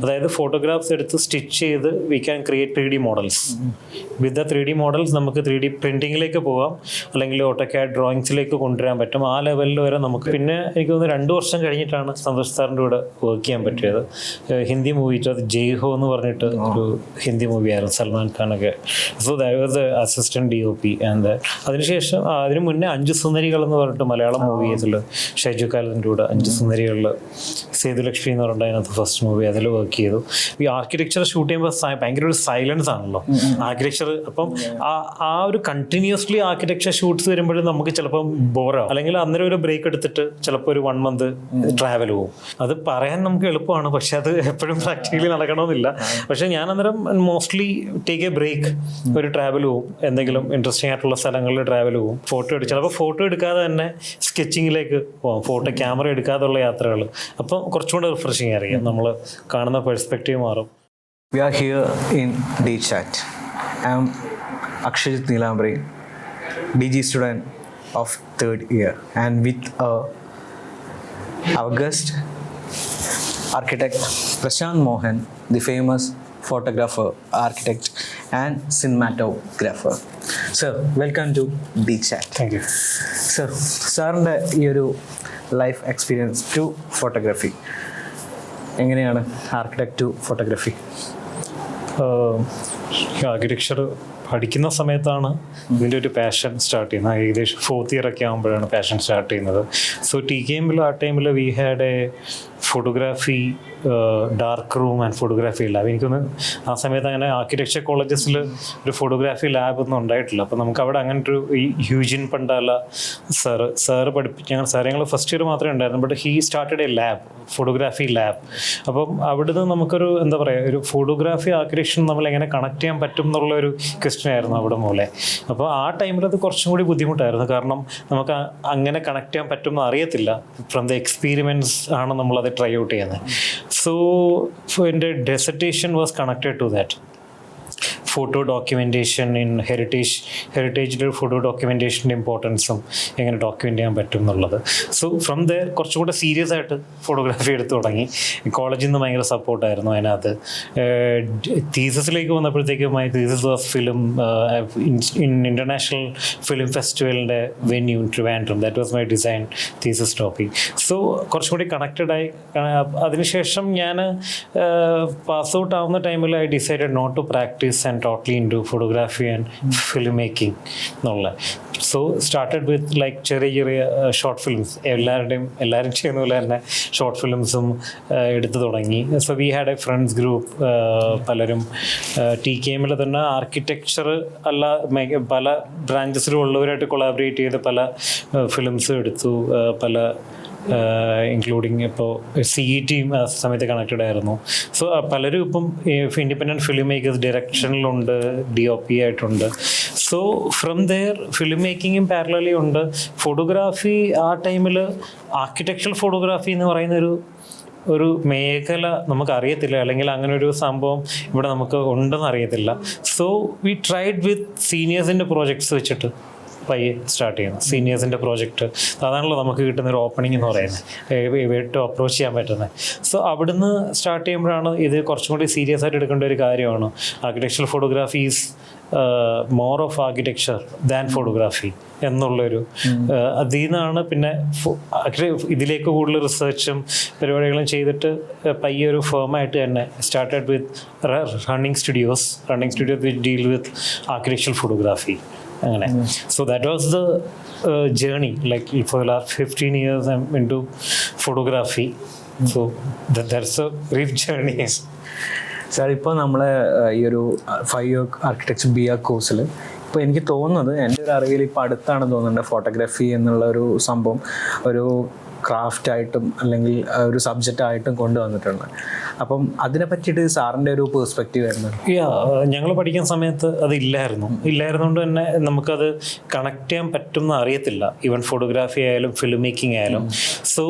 അതായത് ഫോട്ടോഗ്രാഫ്സ് എടുത്ത് സ്റ്റിച്ച് ചെയ്ത് we can create 3D models. With the 3D models നമുക്ക് 3D പ്രിൻറ്റിങ്ങിലേക്ക് പോകാം, അല്ലെങ്കിൽ ഓട്ടോക്യാഡ് ഡ്രോയിങ്സിലേക്ക് കൊണ്ടുവരാൻ പറ്റും. ആ ലെവലിൽ വരെ നമുക്ക്. പിന്നെ എനിക്ക് തോന്നുന്നു 2 വർഷം കഴിഞ്ഞിട്ടാണ് സന്തോഷ് സാറിൻ്റെ കൂടെ വർക്ക് ചെയ്യാൻ പറ്റിയത്. ഹിന്ദി മൂവി അത് ജയ് ഹോ എന്ന് പറഞ്ഞിട്ട് ഒരു ഹിന്ദി മൂവിയായിരുന്നു, സൽമാൻ ഖാനൊക്കെ. So that was the assistant DOP. And അതിനുശേഷം അതിന് മുന്നേ 5 സുന്ദരികൾ എന്ന് പറഞ്ഞിട്ട് മലയാളം മൂവി ചെയ്തിട്ടുള്ള ഷൈജു കാലിൻ്റെ കൂടെ 5 സുന്ദരികളിൽ സേതുലക്ഷ്മി എന്ന് പറഞ്ഞിട്ട് അതിനകത്ത് ഫസ്റ്റ് മൂവി അതിൽ വർക്ക് ചെയ്തു. ഈ ആർക്കിടെക്ചർ ഷൂട്ട് ചെയ്യുമ്പോൾ ഭയങ്കര ഒരു സൈലൻസ് ആണല്ലോ ആർക്കിടെക്ചർ. അപ്പം ആ ഒരു കണ്ടിന്യൂസ്ലി ആർക്കിടെക്ചർ ഷൂട്ട്സ് വരുമ്പോഴും നമുക്ക് ചിലപ്പോൾ ബോറാവും, അല്ലെങ്കിൽ അന്നേരം ഒരു ബ്രേക്ക് എടുത്തിട്ട് ചിലപ്പോൾ ഒരു 1 month ട്രാവൽ പോകും. അത് പറയാൻ നമുക്ക് എളുപ്പമാണ്, പക്ഷെ അത് എപ്പോഴും പ്രാക്ടിക്കലി നടക്കണമെന്നില്ല. പക്ഷെ ഞാൻ അന്നേരം മോസ്റ്റ്ലി ടേക്ക് എ ബ്രേക്ക്, ഒരു ട്രാവൽ പോകും, എന്തെങ്കിലും ഇൻട്രസ്റ്റിംഗ് ആയിട്ടുള്ള സ്ഥലങ്ങളിൽ ട്രാവൽ പോകും, ഫോട്ടോ എടുക്കും. ചിലപ്പോൾ ഫോട്ടോ എടുക്കാതെ തന്നെ സ്കെച്ചിങ്ങിലേക്ക് പോകാം, ഫോട്ടോ ക്യാമറ എടുക്കാതെയുള്ള യാത്രകൾ. അപ്പം കുറച്ചുകൂടെ റിഫ്രഷിങ് ആയിരിക്കും, നമ്മൾ കാണുന്ന പെർസ്പെക്റ്റീവ് മാറും. We are here in DChat. I am Akshajit Neelambari, DG student of 3rd year, and with our guest, architect Prashant Mohan, the famous photographer, architect and cinematographer. Sir, welcome to DChat. Thank you. Sir, സാറിൻ്റെ ഈ ഒരു life experience to photography എങ്ങനെയാണ്? Architect to photography. Architecture പഠിക്കുന്ന സമയത്താണ് ഇതിൻ്റെ ഒരു passion start ചെയ്യുന്നത്. ഏകദേശം 4th year ഒക്കെ ആകുമ്പോഴാണ് പാഷൻ സ്റ്റാർട്ട് ചെയ്യുന്നത്. സോ TKM ആ ടൈമിൽ we had A photography dark room and photography lab. എനിക്കൊന്ന് ആ സമയത്ത് അങ്ങനെ ആർക്കിടെക്ചർ കോളേജസിൽ ഒരു ഫോട്ടോഗ്രാഫി ലാബ് ഒന്നും ഉണ്ടായിട്ടില്ല. അപ്പോൾ നമുക്ക് അവിടെ അങ്ങനത്തെ ഒരു ഹ്യൂജിൻ പണ്ടാല സാറ് ഞങ്ങൾ ഫസ്റ്റ് ഇയർ മാത്രമേ ഉണ്ടായിരുന്നു. But he started A lab, photography lab. അപ്പം അവിടുന്ന് നമുക്കൊരു എന്താ പറയുക, ഒരു ഫോട്ടോഗ്രാഫി ആർക്കിടെക്ചർ നമ്മൾ എങ്ങനെ കണക്ട് ചെയ്യാൻ പറ്റും എന്നുള്ളൊരു ക്വസ്റ്റ്യൻ ആയിരുന്നു അവിടെ മൂലം. അപ്പോൾ ആ ടൈമിൽ അത് കുറച്ചും കൂടി ബുദ്ധിമുട്ടായിരുന്നു, കാരണം നമുക്ക് അങ്ങനെ കണക്ട് ചെയ്യാൻ പറ്റുമെന്ന് അറിയത്തില്ല. ഫ്രം ദ എക്സ്പീരിമെൻറ്റ്സ് ആണ് നമ്മളത് ട്രൈ ഔട്ട് ചെയ്യുന്നത്. സോ എൻ്റെ dissertation was connected to that. Photo documentation in ഹെറിറ്റേജിൻ്റെ ഫോട്ടോ ഡോക്യുമെൻറ്റേഷൻ്റെ ഇമ്പോർട്ടൻസും എങ്ങനെ ഡോക്യുമെൻ്റ് ചെയ്യാൻ പറ്റും എന്നുള്ളത്. സോ ഫ്രം ദർ കുറച്ചും കൂടെ സീരിയസ് ആയിട്ട് ഫോട്ടോഗ്രാഫി എടുത്തു തുടങ്ങി. കോളേജിൽ നിന്ന് ഭയങ്കര സപ്പോർട്ടായിരുന്നു അതിനകത്ത്. തീസസിലേക്ക് വന്നപ്പോഴത്തേക്കും my thesis was film in international film ഫെസ്റ്റിവലിൻ്റെ venue in Trivandrum. That was my design thesis topic. So കുറച്ചും കൂടി കണക്റ്റഡായി. അതിനുശേഷം ഞാൻ പാസ് ഔട്ട് ആവുന്ന ടൈമിൽ I decided not to practice and totally into photography and film making എന്നുള്ള. So started with like ചെറിയ ചെറിയ ഷോർട്ട് ഫിലിംസ്. എല്ലാവരും ചെയ്യുന്ന പോലെ തന്നെ ഷോർട്ട് ഫിലിംസും എടുത്തു തുടങ്ങി. So we had A friends group. പലരും TKM തന്നെ ആർക്കിടെക്ചർ അല്ല പല ബ്രാഞ്ചസിലും ഉള്ളവരായിട്ട് കൊളാബറേറ്റ് ചെയ്ത് പല ഫിലിംസും എടുത്തു. പല ഇൻക്ലൂഡിങ് ഇപ്പോൾ CET ആ സമയത്ത് കണക്റ്റഡ് ആയിരുന്നു. സോ പലരും ഇപ്പം ഇൻഡിപെൻഡൻറ്റ് ഫിലിം മേക്കേഴ്സ് ഡയറക്ഷനിലുണ്ട്, DOP ആയിട്ടുണ്ട്. സോ ഫ്രം ദെയർ ഫിലിം മേക്കിങ്ങും പാരലലി ഉണ്ട്. ഫോട്ടോഗ്രാഫി ആ ടൈമിൽ ആർക്കിടെക്ചറൽ ഫോട്ടോഗ്രാഫി എന്ന് പറയുന്ന ഒരു മേഖല നമുക്കറിയത്തില്ല, അല്ലെങ്കിൽ അങ്ങനെ ഒരു സംഭവം ഇവിടെ നമുക്ക് ഉണ്ടെന്ന് അറിയത്തില്ല. സോ വി ട്രൈഡ് വിത്ത് സീനിയേഴ്സിൻ്റെ പ്രോജക്ട്സ് വെച്ചിട്ട് പയ്യെ സ്റ്റാർട്ട് ചെയ്യുന്നത്. സീനിയേഴ്സിൻ്റെ പ്രോജക്റ്റ് അതാണല്ലോ നമുക്ക് കിട്ടുന്നൊരു ഓപ്പണിംഗ് എന്ന് പറയുന്നത്, ഏറ്റവും അപ്രോച്ച് ചെയ്യാൻ പറ്റുന്നത്. സോ അവിടുന്ന് സ്റ്റാർട്ട് ചെയ്യുമ്പോഴാണ് ഇത് കുറച്ചും കൂടി സീരിയസ് ആയിട്ട് എടുക്കേണ്ട ഒരു കാര്യമാണ്. Architectural photography is more of architecture than photography എന്നുള്ളൊരു അതിൽ നിന്നാണ് പിന്നെ ഇതിലേക്ക് കൂടുതൽ റിസർച്ചും പരിപാടികളും ചെയ്തിട്ട് പയ്യെ ഒരു ഫേമായിട്ട് തന്നെ started with running studios which deal with architectural photography. അങ്ങനെ. So that was the journey. Like for the last 15 years I'm into photography. So that's a brief journey. Sir, ഇപ്പോൾ നമ്മളെ ഈ ഒരു 5 year ആർക്കിടെക്ചർ BA കോഴ്സിൽ ഇപ്പോൾ എനിക്ക് തോന്നുന്നത്, എൻ്റെ ഒരു അറിവിൽ ഇപ്പോൾ അടുത്താണ് തോന്നുന്നുണ്ട്, ഫോട്ടോഗ്രാഫി എന്നുള്ള ഒരു സംഭവം ഒരു ക്രാഫ്റ്റായിട്ടും അല്ലെങ്കിൽ ഒരു സബ്ജക്റ്റായിട്ടും കൊണ്ടുവന്നിട്ടുണ്ട്. അപ്പം അതിനെ പറ്റിയിട്ട് സാറിൻ്റെ ഒരു പേഴ്സ്പെക്റ്റീവ് ആയിരുന്നു. ഞങ്ങൾ പഠിക്കുന്ന സമയത്ത് അത് ഇല്ലായിരുന്നുകൊണ്ട് തന്നെ നമുക്കത് കണക്ട് ചെയ്യാൻ പറ്റുമെന്ന് അറിയത്തില്ല, ഈവൻ ഫോട്ടോഗ്രാഫി ആയാലും ഫിലിം മേക്കിംഗ് ആയാലും. So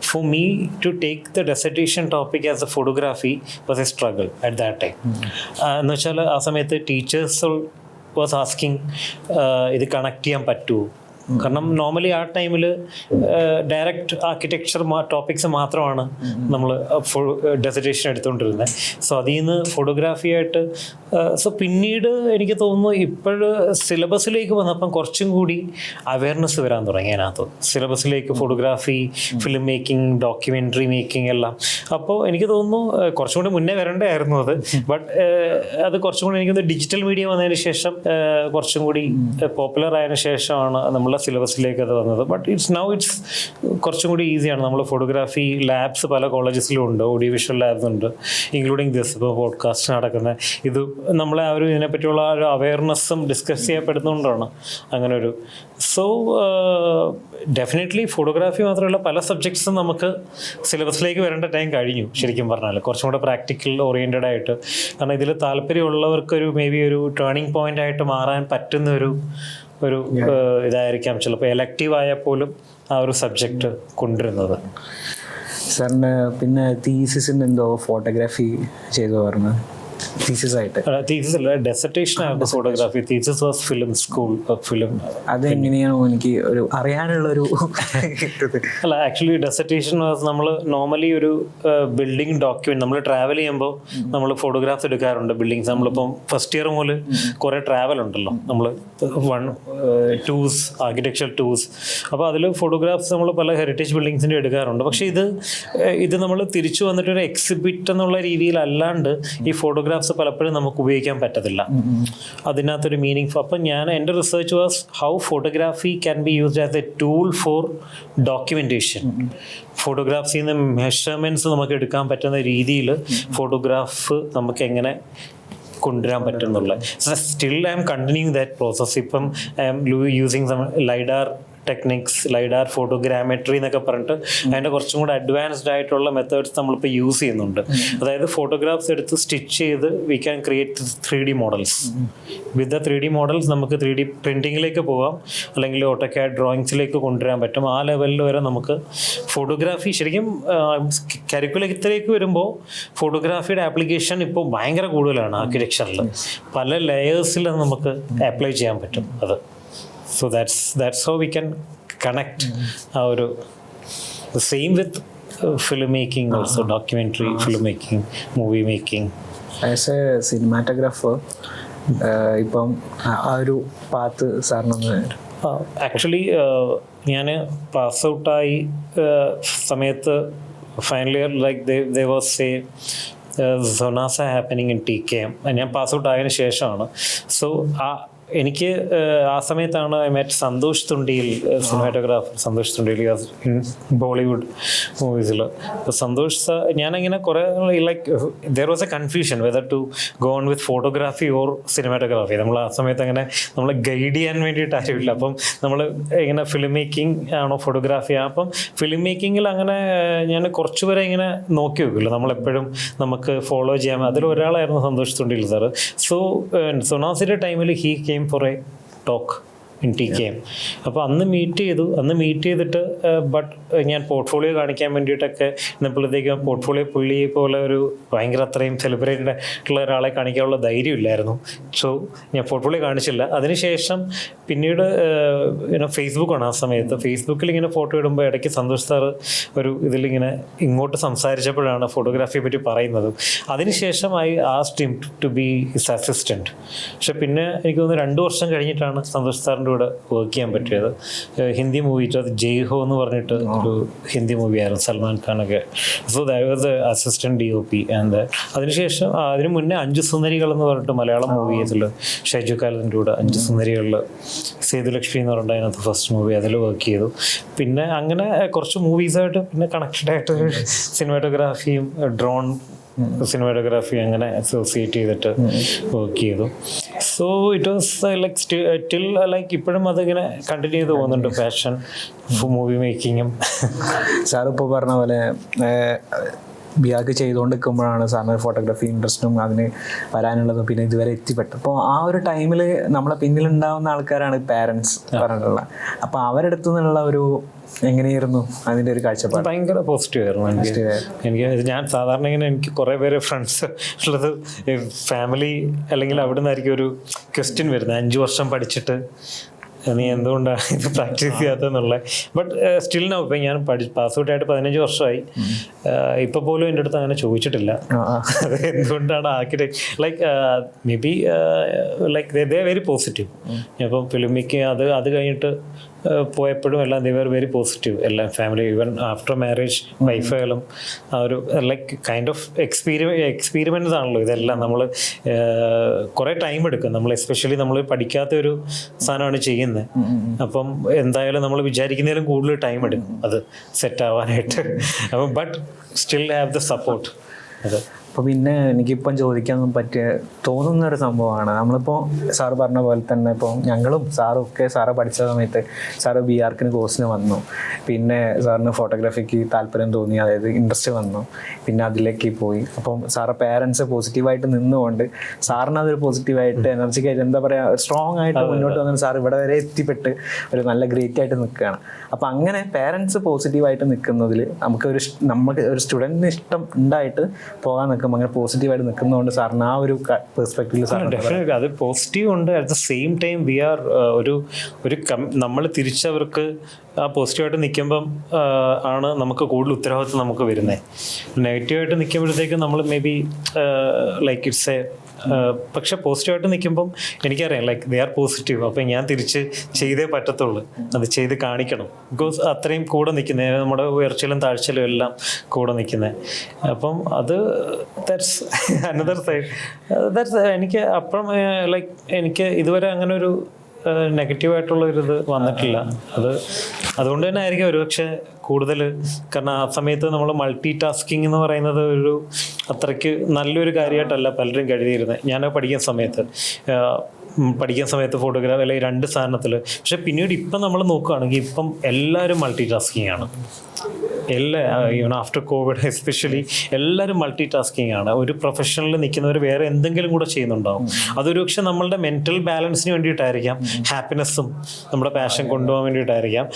for me to take the dissertation topic as a photography was a struggle at that time. എന്ന് വെച്ചാൽ ആ സമയത്ത് ടീച്ചേഴ്സ് വാസ് ആസ്കിങ് ഇത് കണക്ട് ചെയ്യാൻ പറ്റുമോ, കാരണം നോർമലി ആ ടൈമിൽ ഡയറക്റ്റ് ആർക്കിടെക്ചർ ടോപ്പിക്സ് മാത്രമാണ് നമ്മൾ ഡെസർട്ടേഷൻ എടുത്തുകൊണ്ടിരുന്നത്. സോ അതിൽ നിന്ന് ഫോട്ടോഗ്രാഫി ആയിട്ട് സോ പിന്നീട് എനിക്ക് തോന്നുന്നു ഇപ്പോഴ് സിലബസിലേക്ക് വന്നപ്പം കുറച്ചും കൂടി അവയർനെസ് വരാൻ തുടങ്ങി അതിനകത്ത്. സിലബസിലേക്ക് photography, film making, documentary making എല്ലാം. അപ്പോൾ എനിക്ക് തോന്നുന്നു കുറച്ചും കൂടി മുന്നേ വരേണ്ടതായിരുന്നു അത്. ബട്ട് അത് കുറച്ചും കൂടി എനിക്ക് ഡിജിറ്റൽ മീഡിയ വന്നതിന് ശേഷം കുറച്ചും കൂടി പോപ്പുലർ ആയതിനു ശേഷമാണ് നമ്മളെ സിലബസിലേക്ക് അത് വന്നത്. ബട്ട് ഇറ്റ്സ് കുറച്ചും കൂടി ഈസിയാണ്. നമ്മൾ ഫോട്ടോഗ്രാഫി ലാബ്സ് പല കോളേജസിലും ഉണ്ട്, ഓഡിയോ വിഷ്വൽ ലാബ്സ് ഉണ്ട്, ഇൻക്ലൂഡിങ് ദിസ് ഇപ്പോൾ പോഡ്കാസ്റ്റ് നടക്കുന്ന ഇത് നമ്മളെ ആ ഒരു ഇതിനെപ്പറ്റിയുള്ള ഒരു അവയർനെസ്സും ഡിസ്കസ് ചെയ്യപ്പെടുന്നതുകൊണ്ടാണ് അങ്ങനെ ഒരു. സോ ഡെഫിനറ്റ്ലി ഫോട്ടോഗ്രാഫി മാത്രമല്ല പല സബ്ജക്ട്സും നമുക്ക് സിലബസിലേക്ക് വരേണ്ട ടൈം കഴിഞ്ഞു ശരിക്കും പറഞ്ഞാൽ, കുറച്ചും കൂടെ പ്രാക്ടിക്കൽ ഓറിയൻറ്റഡ് ആയിട്ട്. കാരണം ഇതിൽ താല്പര്യമുള്ളവർക്കൊരു മേ ബി ഒരു ടേണിംഗ് പോയിന്റ് ആയിട്ട് മാറാൻ പറ്റുന്ന ഒരു ഇതായിരിക്കാം ചിലപ്പോൾ എലക്റ്റീവ് ആയാൽ പോലും ആ ഒരു സബ്ജക്റ്റ് കൊണ്ടുവരുന്നത്. സാറിന് പിന്നെ തീസിസിന് എന്തോ ഫോട്ടോഗ്രാഫി ചെയ്തു പറഞ്ഞു. തീസിസ് ആയിട്ട് ഡെസർട്ടേഷൻ ആയിരുന്നു photography. Thesis was film school film. അതെങ്ങനെയാണോ എനിക്ക് ഒരു അറിയാനുള്ളൊരു അല്ല, ആക്ച്വലി ഡെസർട്ടേഷൻ വാസ് നമ്മൾ നോർമലി ഒരു ബിൽഡിംഗ് ഡോക്യുമെന്റ്. നമ്മൾ ട്രാവൽ ചെയ്യുമ്പോൾ നമ്മൾ ഫോട്ടോഗ്രാഫ്സ് എടുക്കാറുണ്ട് ബിൽഡിങ്സ്. നമ്മളിപ്പം ഫസ്റ്റ് ഇയർ മുതൽ കുറേ ട്രാവൽ ഉണ്ടല്ലോ, നമ്മൾ ടൂർസ്, ആർക്കിടെക്ചർ ടൂർസ്. അപ്പോൾ അതിൽ ഫോട്ടോഗ്രാഫ്സ് നമ്മൾ പല ഹെറിറ്റേജ് ബിൽഡിങ്സിൻ്റെ എടുക്കാറുണ്ട്. പക്ഷേ ഇത് നമ്മൾ തിരിച്ചു വന്നിട്ടൊരു എക്സിബിറ്റ് എന്നുള്ള രീതിയിലല്ലാണ്ട് ഈ ഫോട്ടോഗ്രാഫ്സ് പലപ്പോഴും നമുക്ക് ഉപയോഗിക്കാൻ പറ്റത്തില്ല. അതിനകത്തൊരു മീനിങ്. അപ്പം എൻ്റെ research was how photography can be used as a tool for documentation. ഫോട്ടോഗ്രാഫ്സിൽ നിന്ന് മെഷർമെൻറ്റ്സ് നമുക്ക് എടുക്കാൻ പറ്റുന്ന രീതിയിൽ ഫോട്ടോഗ്രാഫ് നമുക്ക് എങ്ങനെ കൊണ്ടുവരാൻ പറ്റുന്നുള്ള. Still I'm continuing that process. ഇപ്പം I'm using some lidar techniques, lidar photogrammetry എന്നൊക്കെ പറഞ്ഞിട്ട് അതിൻ്റെ കുറച്ചും കൂടെ അഡ്വാൻസ്ഡ് ആയിട്ടുള്ള മെത്തേഡ്സ് നമ്മളിപ്പോൾ യൂസ് ചെയ്യുന്നുണ്ട്. അതായത് ഫോട്ടോഗ്രാഫ്സ് എടുത്ത് സ്റ്റിച്ച് ചെയ്ത് we can create 3D models. With the 3D models നമുക്ക് 3D പ്രിൻറ്റിങ്ങിലേക്ക് പോകാം, അല്ലെങ്കിൽ ഓട്ടോക്യാഡ് ഡ്രോയിങ്സിലേക്ക് കൊണ്ടുവരാൻ പറ്റും. ആ ലെവലിൽ വരെ നമുക്ക് ഫോട്ടോഗ്രാഫി ശരിക്കും കരിക്കുലത്തിലേക്ക് വരുമ്പോൾ ഫോട്ടോഗ്രാഫിയുടെ ആപ്ലിക്കേഷൻ ഇപ്പോൾ ഭയങ്കര കൂടുതലാണ് ആർക്കിടെക്ചറിൽ. പല ലെയേഴ്സിൽ നമുക്ക് അപ്ലൈ ചെയ്യാൻ പറ്റും അത്. So that's how we can connect our the same with filmmaking also, documentary filmmaking, movie making. As a cinematographer, ഇപ്പം ആ ഒരു പാത്ത് സാറിനൊന്ന്. ആക്ച്വലി ഞാൻ പാസ് ഔട്ടായി സമയത്ത് final year like they was say സൊനാസ ഹാപ്പനിങ് ഇൻ TKM. ഞാൻ pass out ആയതിനു ശേഷമാണ്. സോ എനിക്ക് ആ സമയത്താണ് I met Santhosh Thundiyil, cinematographer Santhosh Thundiyil in Bollywood മൂവീസിൽ. അപ്പോൾ സന്തോഷ് ഞാനങ്ങനെ കുറേ like there was a confusion whether to go on with photography or cinematography. നമ്മൾ ആ സമയത്ത് അങ്ങനെ നമ്മളെ ഗൈഡ് ചെയ്യാൻ വേണ്ടിയിട്ട് ആരുമില്ല. അപ്പം നമ്മൾ ഇങ്ങനെ ഫിലിം മേക്കിംഗ് ആണോ ഫോട്ടോഗ്രാഫി? അപ്പം ഫിലിം മേക്കിങ്ങിൽ അങ്ങനെ ഞാൻ കുറച്ചുപേരെ ഇങ്ങനെ നോക്കി വെക്കില്ല, നമ്മളെപ്പോഴും നമുക്ക് ഫോളോ ചെയ്യാൻ. അതിലൊരാളായിരുന്നു സന്തോഷ് തുണ്ടിയിൽ സാറ്. സോ സൊനാസിൻ്റെ ടൈമിൽ he for a talk in TKM. അപ്പോൾ അന്ന് മീറ്റ് ചെയ്തിട്ട് ബട്ട് ഞാൻ പോർട്ട്ഫോളിയോ കാണിക്കാൻ വേണ്ടിയിട്ടൊക്കെ ഇന്നപ്പോഴത്തേക്കും പോർട്ട്ഫോളിയോ പുള്ളി പോലെ ഒരു ഭയങ്കര അത്രയും സെലിബ്രേറ്റഡ് ആയിട്ടുള്ള ഒരാളെ കാണിക്കാനുള്ള ധൈര്യമില്ലായിരുന്നു. സോ ഞാൻ പോർട്ട്ഫോളിയോ കാണിച്ചില്ല. അതിനുശേഷം പിന്നീട് ഫേസ്ബുക്കാണ് ആ സമയത്ത്. ഫേസ്ബുക്കിൽ ഇങ്ങനെ ഫോട്ടോ ഇടുമ്പോൾ ഇടയ്ക്ക് സന്തോഷ് സാറ് ഒരു ഇതിലിങ്ങനെ ഇങ്ങോട്ട് സംസാരിച്ചപ്പോഴാണ് ഫോട്ടോഗ്രാഫിയെ പറ്റി പറയുന്നത്. അതിനുശേഷം I asked him to be his assistant. പക്ഷെ പിന്നെ എനിക്ക് തോന്നുന്നു 2 വർഷം കഴിഞ്ഞിട്ടാണ് സന്തോഷ് സാറിൻ്റെ കൂടെ വർക്ക് ചെയ്യാൻ പറ്റിയത്. ഹിന്ദി മൂവി അത് ജയ് ഹോ എന്ന് പറഞ്ഞിട്ട് ഒരു ഹിന്ദി മൂവിയായിരുന്നു, സൽമാൻ ഖാനൊക്കെ. So that was the assistant DOP. And അതിനുശേഷം അതിന് മുന്നേ 5 സുന്ദരികൾ എന്ന് പറഞ്ഞിട്ട് മലയാളം മൂവി ഇതിൽ ഷൈജു ഖാലിൻ്റെ കൂടെ 5 സുന്ദരികളിൽ സേതുലക്ഷ്മി എന്ന് പറഞ്ഞിട്ട് അതിനകത്ത് ഫസ്റ്റ് മൂവി അതിൽ വർക്ക് ചെയ്തു. പിന്നെ അങ്ങനെ കുറച്ച് മൂവീസായിട്ട് പിന്നെ കണക്റ്റഡ് ആയിട്ട് സിനിമാറ്റോഗ്രാഫിയും ഡ്രോൺ സിനിമാറ്റോഗ്രാഫി അങ്ങനെ അസോസിയേറ്റ് ചെയ്തിട്ട് വർക്ക് ചെയ്തു. So it was like till like ഇപ്പോഴും അതിങ്ങനെ കണ്ടിന്യൂ ചെയ്ത് പോകുന്നുണ്ട് പാഷൻ ഫോർ മൂവി മേക്കിങ്ങും. സാറിപ്പോൾ പറഞ്ഞ പോലെ ബിയാക്ക് ചെയ്തുകൊണ്ടിരിക്കുമ്പോഴാണ് സാറിന് ഫോട്ടോഗ്രാഫി ഇൻട്രസ്റ്റും അതിന് വരാനുള്ളതും പിന്നെ ഇതുവരെ എത്തിപ്പെട്ടു. അപ്പോൾ ആ ഒരു ടൈമിൽ നമ്മളെ പിന്നിലുണ്ടാവുന്ന ആൾക്കാരാണ് പാരൻസ് പറഞ്ഞിട്ടുള്ളത്. അപ്പോൾ അവരെടുത്തു നിന്നുള്ള ഒരു എങ്ങനെയായിരുന്നു അതിൻ്റെ ഒരു കാഴ്ചപ്പാട്? ഭയങ്കര പോസിറ്റീവ് ആയിരുന്നു എനിക്ക്. ഞാൻ സാധാരണ ഇങ്ങനെ എനിക്ക് കുറേ പേര് ഫ്രണ്ട്സ് ഉള്ളത് ഫാമിലി അല്ലെങ്കിൽ അവിടെ നിന്നായിരിക്കും ഒരു ക്വസ്റ്റ്യൻ വരുന്നത്, 5 വർഷം പഠിച്ചിട്ട് നീ എന്തുകൊണ്ടാണ് ഇത് പ്രാക്ടീസ് ചെയ്യാത്തതെന്നുള്ള. ബട്ട് സ്റ്റിൽ നൗ ഇപ്പം ഞാൻ പാസ് ഔട്ട് ആയിട്ട് 15 വർഷമായി, ഇപ്പം പോലും എൻ്റെ അടുത്ത് അങ്ങനെ ചോദിച്ചിട്ടില്ല അത് എന്തുകൊണ്ടാണ് architect. Like may be like they very positive. ഇപ്പം ഫിലിം മേക്കിങ് അത് കഴിഞ്ഞിട്ട് പോയപ്പോഴും എല്ലാം ദേ വെർ വെരി പോസിറ്റീവ്. എല്ലാം ഫാമിലി, ഈവൻ ആഫ്റ്റർ മാരേജ് വൈഫായാലും ആ ഒരു ലൈക്ക് കൈൻഡ് ഓഫ് എക്സ്പീരിമെൻറ്റ്സ് ആണല്ലോ ഇതെല്ലാം. നമ്മൾ കുറേ ടൈം എടുക്കും. നമ്മൾ എസ്പെഷ്യലി നമ്മൾ പഠിക്കാത്ത ഒരു സാധനമാണ് ചെയ്യുന്നത്. അപ്പം എന്തായാലും നമ്മൾ വിചാരിക്കുന്നതിലും കൂടുതൽ ടൈം എടുക്കും അത് സെറ്റ് ആവാനായിട്ട്. അപ്പം but still have the support. അത് അപ്പോൾ പിന്നെ എനിക്കിപ്പം ചോദിക്കാൻ തോന്നുന്നൊരു സംഭവമാണ്, നമ്മളിപ്പോൾ സാറ് പറഞ്ഞ പോലെ തന്നെ ഇപ്പോൾ ഞങ്ങളും സാറും ഒക്കെ സാറ് പഠിച്ച സമയത്ത് സാറ് ബി ആർക്കിന് കോഴ്സിന് വന്നു. പിന്നെ സാറിന് ഫോട്ടോഗ്രാഫിക്ക് താല്പര്യം തോന്നി, അതായത് ഇൻട്രസ്റ്റ് വന്നു. പിന്നെ അതിലേക്ക് പോയി. അപ്പം സാറ് പേരൻസ് പോസിറ്റീവായിട്ട് നിന്നുകൊണ്ട് സാറിന് അതൊരു പോസിറ്റീവായിട്ട് എനർജിക്കായിട്ട് എന്താ പറയുക സ്ട്രോങ് ആയിട്ട് മുന്നോട്ട് വന്നിട്ട് സാർ ഇവിടെ വരെ എത്തിപ്പെട്ട് ഒരു നല്ല ഗ്രേറ്റ് ആയിട്ട് നിൽക്കുകയാണ്. അപ്പോൾ അങ്ങനെ പേരൻസ് പോസിറ്റീവായിട്ട് നിൽക്കുന്നതിൽ നമുക്ക് ഒരു സ്റ്റുഡൻറ്റിന് ഇഷ്ടം ഉണ്ടായിട്ട് പോകാൻ നിൽക്കും. അങ്ങനെ പോസിറ്റീവായിട്ട് നിൽക്കുന്നതുകൊണ്ട് സാറിന് ആ ഒരു പെർസ്പെക്റ്റീവിൽ ഡെഫിനറ്റ്ലി അത് പോസിറ്റീവ് ഉണ്ട്. At the same time we are നമ്മൾ തിരിച്ചവർക്ക് ആ പോസിറ്റീവായിട്ട് നിൽക്കുമ്പം ആണ് നമുക്ക് കൂടുതൽ ഉത്തരവാദിത്വം നമുക്ക് വരുന്നത്. നെഗറ്റീവായിട്ട് നിൽക്കുമ്പോഴത്തേക്കും നമ്മൾ may be like it's A പക്ഷെ പോസിറ്റീവായിട്ട് നിൽക്കുമ്പം എനിക്കറിയാം ലൈക്ക് ദേ ആർ പോസിറ്റീവ്. അപ്പം ഞാൻ തിരിച്ച് ചെയ്തേ പറ്റത്തുള്ളൂ, അത് ചെയ്ത് കാണിക്കണം. ബിക്കോസ് അത്രയും കൂടെ നിൽക്കുന്നത്, നമ്മുടെ ഉയർച്ചയിലും താഴ്ചയിലും എല്ലാം കൂടെ നിൽക്കുന്നത്. അപ്പം അത് ദാറ്റ്സ് അനദർ സൈഡ്. ദാറ്റ്സ് എനിക്ക് അപ്പം ലൈക്ക് എനിക്ക് ഇതുവരെ അങ്ങനെ ഒരു നെഗറ്റീവായിട്ടുള്ള ഒരു ഇത് വന്നിട്ടില്ല. അതുകൊണ്ട് തന്നെ ആയിരിക്കും ഒരുപക്ഷെ കൂടുതൽ. കാരണം ആ സമയത്ത് നമ്മൾ മൾട്ടി ടാസ്കിങ് എന്ന് പറയുന്നത് ഒരു അത്രയ്ക്ക് നല്ലൊരു കാര്യമായിട്ടല്ല പലരും കരുതിയിരുന്നത്. ഞാൻ പഠിക്കുന്ന സമയത്ത് ഫോട്ടോഗ്രാഫി അല്ലെങ്കിൽ 2 സാധനത്തിൽ. പക്ഷെ പിന്നീട് ഇപ്പം നമ്മൾ നോക്കുകയാണെങ്കിൽ ഇപ്പം എല്ലാവരും മൾട്ടി ടാസ്കിങ് ആണ്. ഈവൻ ആഫ്റ്റർ കോവിഡ് എസ്പെഷ്യലി എല്ലാവരും മൾട്ടി ടാസ്കിങ് ആണ്. ഒരു പ്രൊഫഷനിൽ നിൽക്കുന്നവർ വേറെ എന്തെങ്കിലും കൂടെ ചെയ്യുന്നുണ്ടാവും. അതൊരു പക്ഷെ നമ്മളുടെ മെൻറ്റൽ ബാലൻസിന് വേണ്ടിയിട്ടായിരിക്കാം, ഹാപ്പിനെസ്സും നമ്മുടെ പാഷൻ കൊണ്ടുപോകാൻ വേണ്ടിയിട്ടായിരിക്കാം.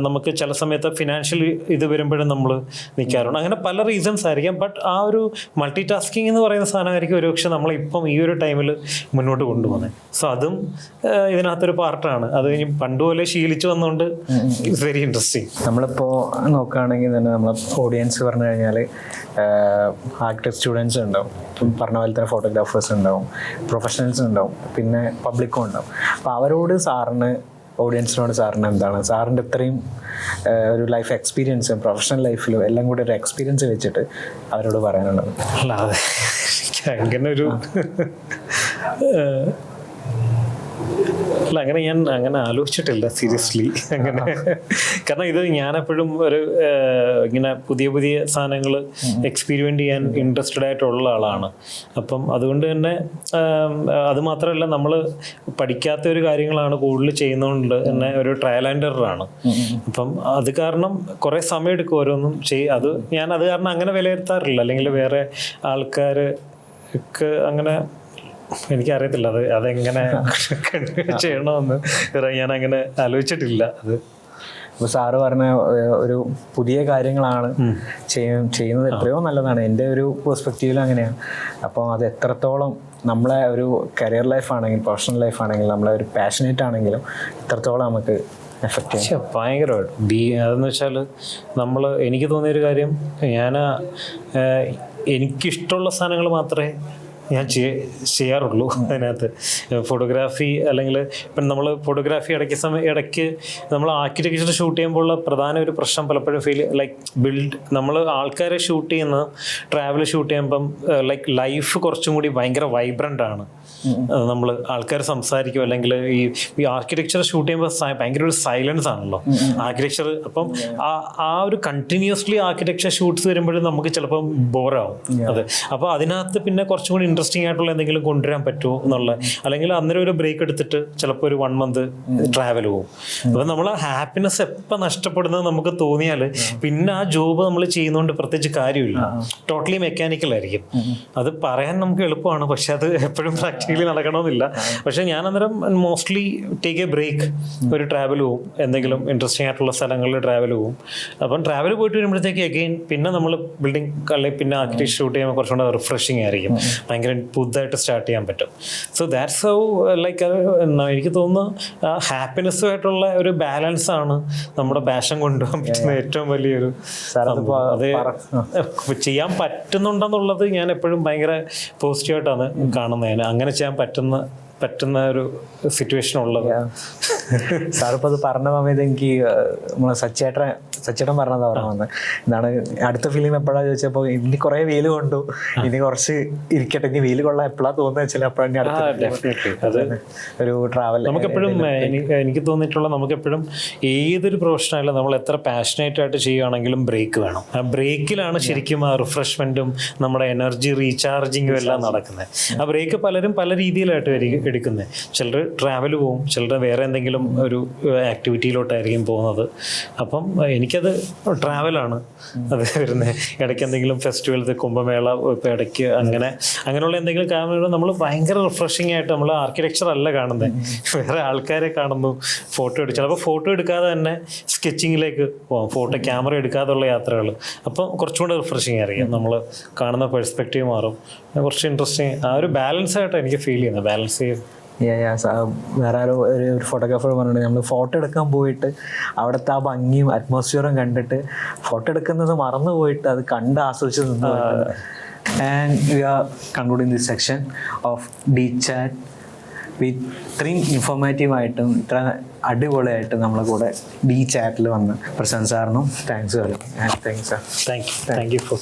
നമുക്ക് ചില സമയത്ത് ഫിനാൻഷ്യൽ ഇത് വരുമ്പോഴും നമ്മൾ നിൽക്കാറുണ്ട്. അങ്ങനെ പല റീസൺസ് ആയിരിക്കാം. ബട്ട് ആ ഒരു മൾട്ടി ടാസ്കിങ് എന്ന് പറയുന്ന സാധനമായിരിക്കും ഒരുപക്ഷെ നമ്മളിപ്പം ഈ ഒരു ടൈമിൽ മുന്നോട്ട് കൊണ്ടുപോകുന്നത്. സോ അതും ഇതിനകത്തൊരു പാർട്ടാണ്. അത് കഴിഞ്ഞ് പണ്ടുപോലെ ശീലിച്ചു വന്നുകൊണ്ട് ഇറ്റ്സ് വെരി ഇൻട്രസ്റ്റിംഗ്. നമ്മളിപ്പോൾ നോക്കുകയാണെങ്കിൽ തന്നെ നമ്മളെ ഓഡിയൻസ് പറഞ്ഞു കഴിഞ്ഞാൽ ആർക്കിടെക്ട് സ്റ്റുഡൻസ് ഉണ്ടാവും, പറഞ്ഞ പോലെ തന്നെ ഫോട്ടോഗ്രാഫേഴ്സ് ഉണ്ടാവും, പ്രൊഫഷണൽസ് ഉണ്ടാവും, പിന്നെ പബ്ലിക്കും ഉണ്ടാവും. അപ്പോൾ അവരോട് ഓഡിയൻസിനോട് സാറിന് എന്താണ് സാറിൻ്റെ ഇത്രയും ഒരു ലൈഫ് എക്സ്പീരിയൻസും പ്രൊഫഷണൽ ലൈഫിലും എല്ലാം കൂടി ഒരു എക്സ്പീരിയൻസ് വെച്ചിട്ട് അവരോട് പറയാനുള്ളത്? അല്ലാതെ അങ്ങനെ ഒരു അങ്ങനെ ഞാൻ അങ്ങനെ ആലോചിച്ചിട്ടില്ല സീരിയസ്ലി അങ്ങനെ. കാരണം ഇത് ഞാനെപ്പോഴും ഒരു ഇങ്ങനെ പുതിയ സാധനങ്ങൾ എക്സ്പീരിമെൻ്റ് ചെയ്യാൻ ഇൻട്രസ്റ്റഡ് ആയിട്ടുള്ള ആളാണ്. അപ്പം അതുകൊണ്ട് തന്നെ അത് മാത്രമല്ല നമ്മൾ പഠിക്കാത്ത ഒരു കാര്യങ്ങളാണ് കൂടുതൽ ചെയ്യുന്നതുകൊണ്ട് തന്നെ ഒരു ട്രയൽ ആൻഡ് എററാണ്. അപ്പം അത് കാരണം കുറേ സമയം എടുക്കും ഓരോന്നും അത് ഞാൻ അത് കാരണം അങ്ങനെ വിലയിരുത്താറില്ല. അല്ലെങ്കിൽ വേറെ ആൾക്കാർക്ക് അങ്ങനെ എനിക്കറിയത്തില്ല അതെങ്ങനെ ചെയ്യണമെന്ന് ഞാൻ അങ്ങനെ ആലോചിച്ചിട്ടില്ല. അത് അപ്പോൾ സാറ് പറഞ്ഞ ഒരു പുതിയ കാര്യങ്ങളാണ് ചെയ്യുന്നത് എത്രയോ നല്ലതാണ്. എൻ്റെ ഒരു പെർസ്പെക്റ്റീവിൽ അങ്ങനെയാണ്. അപ്പോൾ അത് എത്രത്തോളം നമ്മളെ ഒരു കരിയർ ലൈഫാണെങ്കിൽ പ്രൊഫഷണൽ ലൈഫാണെങ്കിലും നമ്മളെ ഒരു പാഷനേറ്റ് ആണെങ്കിലും എത്രത്തോളം നമുക്ക് എഫക്റ്റ് ചെയ്യും. ഭയങ്കരമായിട്ട് അതെന്ന് വെച്ചാൽ എനിക്ക് തോന്നിയൊരു കാര്യം, എനിക്കിഷ്ടമുള്ള സാധനങ്ങൾ മാത്രമേ ഞാൻ ചെയ്യാറുള്ളൂ. അതിനകത്ത് ഫോട്ടോഗ്രാഫി അല്ലെങ്കിൽ ഇപ്പം നമ്മൾ ഫോട്ടോഗ്രാഫി ഇടയ്ക്ക് നമ്മൾ ആർക്കിടെക്ചർ ഷൂട്ട് ചെയ്യുമ്പോഴുള്ള പ്രധാന ഒരു പ്രശ്നം പലപ്പോഴും നമ്മൾ ആൾക്കാരെ ഷൂട്ട് ചെയ്യുന്ന ട്രാവൽ ഷൂട്ട് ചെയ്യുമ്പം ലൈഫ് കുറച്ചും കൂടി ഭയങ്കര വൈബ്രൻ്റ് ആണ്. നമ്മൾ ആൾക്കാർ സംസാരിക്കും, അല്ലെങ്കിൽ ഈ ആർക്കിടെക്ചർ ഷൂട്ട് ചെയ്യുമ്പോൾ ഭയങ്കര ഒരു സൈലൻസ് ആണല്ലോ ആർക്കിടെക്ചർ. അപ്പം ആ ഒരു കണ്ടിന്യൂസ്ലി ആർക്കിടെക്ചർ ഷൂട്ട്സ് വരുമ്പോഴും നമുക്ക് ചിലപ്പം ബോറാവും. അത് അപ്പോൾ അതിനകത്ത് പിന്നെ കുറച്ചും കൂടി ഇൻട്രസ്റ്റിംഗ് ആയിട്ടുള്ള എന്തെങ്കിലും കൊണ്ടുവരാൻ പറ്റുമോ എന്നുള്ള, അല്ലെങ്കിൽ അന്നേരം ഒരു ബ്രേക്ക് എടുത്തിട്ട് ചിലപ്പോൾ ഒരു 1 month ട്രാവൽ പോകും. അപ്പം നമ്മൾ ആ ഹാപ്പിനെസ് എപ്പോൾ നഷ്ടപ്പെടുന്നത് നമുക്ക് തോന്നിയാൽ പിന്നെ ആ ജോബ് നമ്മൾ ചെയ്യുന്നതുകൊണ്ട് പ്രത്യേകിച്ച് കാര്യമില്ല. ടോട്ടലി മെക്കാനിക്കൽ ആയിരിക്കും. അത് പറയാൻ നമുക്ക് എളുപ്പമാണ്, പക്ഷെ അത് എപ്പോഴും പ്രാക്ടിക്കലി നടക്കണമെന്നില്ല. പക്ഷെ ഞാൻ അന്നേരം മോസ്റ്റ്ലി ടേക്ക് എ ബ്രേക്ക്, ഒരു ട്രാവൽ പോവും, എന്തെങ്കിലും ഇൻട്രസ്റ്റിംഗ് ആയിട്ടുള്ള സ്ഥലങ്ങളിൽ ട്രാവൽ പോവും. അപ്പം ട്രാവൽ പോയിട്ട് വരുമ്പോഴത്തേക്ക് അഗെയിൻ പിന്നെ നമ്മൾ ബിൽഡിംഗ് അല്ലെങ്കിൽ പിന്നെ ആർക്കിടെക്ചർ ഷൂട്ട് ചെയ്യുമ്പോൾ കുറച്ചുകൂടെ റിഫ്രഷിംഗ് ആയിരിക്കും. ഭയങ്കര ഭയങ്കര പുതുതായിട്ട് സ്റ്റാർട്ട് ചെയ്യാൻ പറ്റും. സോ ദാറ്റ്സ് ഹൗ ലൈക്ക് എനിക്ക് തോന്നുന്നു ഹാപ്പിനെസ്സുമായിട്ടുള്ള ഒരു ബാലൻസ് ആണ് നമ്മുടെ പാഷൻ കൊണ്ടുപോകാൻ പറ്റുന്ന ഏറ്റവും വലിയൊരു സംഭവം. അത് ചെയ്യാൻ പറ്റുന്നുണ്ടെന്നുള്ളത് ഞാൻ എപ്പോഴും ഭയങ്കര പോസിറ്റീവായിട്ടാണ് കാണുന്നത്. അങ്ങനെ ചെയ്യാൻ പറ്റുന്ന ഒരു സിറ്റുവേഷൻ ഉള്ളത്. സാറിപ്പോൾ അത് പറഞ്ഞ സമയത്ത് എനിക്ക് നമ്മളെ സച്ചേട്ടൻ പറഞ്ഞതാ ഓർമ്മ വന്നത്. എന്താണ് അടുത്ത ഫിലിം എപ്പോഴാണ് ചോദിച്ചപ്പോൾ ഇനി കുറേ വെയിൽ കൊണ്ടു, ഇനി കുറച്ച് ഇരിക്കട്ടെ, ഇനി വെയിൽ കൊള്ളാൻ എപ്പോഴാണ് തോന്നുന്നത് വെച്ചാൽ അപ്പോഴാണ് അത് ഒരു ട്രാവൽ. നമുക്കെപ്പോഴും എനിക്ക് തോന്നിയിട്ടുള്ള നമുക്കെപ്പോഴും ഏതൊരു പ്രൊഫഷനായാലും നമ്മൾ എത്ര പാഷനേറ്റ് ആയിട്ട് ചെയ്യുകയാണെങ്കിലും ബ്രേക്ക് വേണം. ആ ബ്രേക്കിലാണ് ശരിക്കും ആ റിഫ്രഷ്മെന്റും നമ്മുടെ എനർജി റീചാർജിങ്ങും എല്ലാം നടക്കുന്നത്. ആ ബ്രേക്ക് പലരും പല രീതിയിലായിട്ട് എടുക്കുന്നത്. ചിലർ ട്രാവൽ പോവും, ചിലർ വേറെ എന്തെങ്കിലും ഒരു ആക്ടിവിറ്റിയിലോട്ടായിരിക്കും പോകുന്നത്. അപ്പം എനിക്കത് ട്രാവലാണ് അത് വരുന്നത്. ഇടയ്ക്ക് എന്തെങ്കിലും ഫെസ്റ്റിവൽസ്, കുംഭമേള, ഇപ്പോൾ ഇടയ്ക്ക് അങ്ങനെയുള്ള എന്തെങ്കിലും കാണുമ്പോൾ നമ്മൾ ഭയങ്കര റിഫ്രഷിംഗ് ആയിട്ട് നമ്മൾ ആർക്കിടെക്ചർ അല്ല കാണുന്നത്, വേറെ ആൾക്കാരെ കാണുന്നു, ഫോട്ടോ എടുക്കും. ചിലപ്പോൾ ഫോട്ടോ എടുക്കാതെ തന്നെ സ്കെച്ചിങ്ങിലേക്ക് പോകാം, ഫോട്ടോ ക്യാമറ എടുക്കാതെയുള്ള യാത്രകൾ. അപ്പം കുറച്ചും കൂടെ റിഫ്രഷിംഗ് ആയിരിക്കും, നമ്മൾ കാണുന്ന പെർസ്പെക്റ്റീവ് മാറും. കുറച്ച് ഇൻട്രസ്റ്റിംഗ്, ആ ഒരു ബാലൻസ് ആയിട്ട് എനിക്ക് ഫീൽ ചെയ്യുന്നത്. ബാലൻസ് ചെയ്ത് വേറെ ഒരു ഫോട്ടോഗ്രാഫർ പറഞ്ഞിട്ട് നമ്മൾ ഫോട്ടോ എടുക്കാൻ പോയിട്ട് അവിടുത്തെ ആ ഭംഗിയും അറ്റ്മോസ്ഫിയറും കണ്ടിട്ട് ഫോട്ടോ എടുക്കുന്നത് മറന്നു പോയിട്ട് അത് കണ്ട് ആസ്വദിച്ച് നിന്ന്. And we are concluding this section of the chat with ഇത്രയും ഇൻഫോർമേറ്റീവായിട്ടും ഇത്ര അടിപൊളിയായിട്ട് നമ്മളെ കൂടെ ഡി ചാറ്റിൽ വന്ന് പ്രശംസ സാറിനും താങ്ക്സ് പറയും. Thanks sir. Thank you for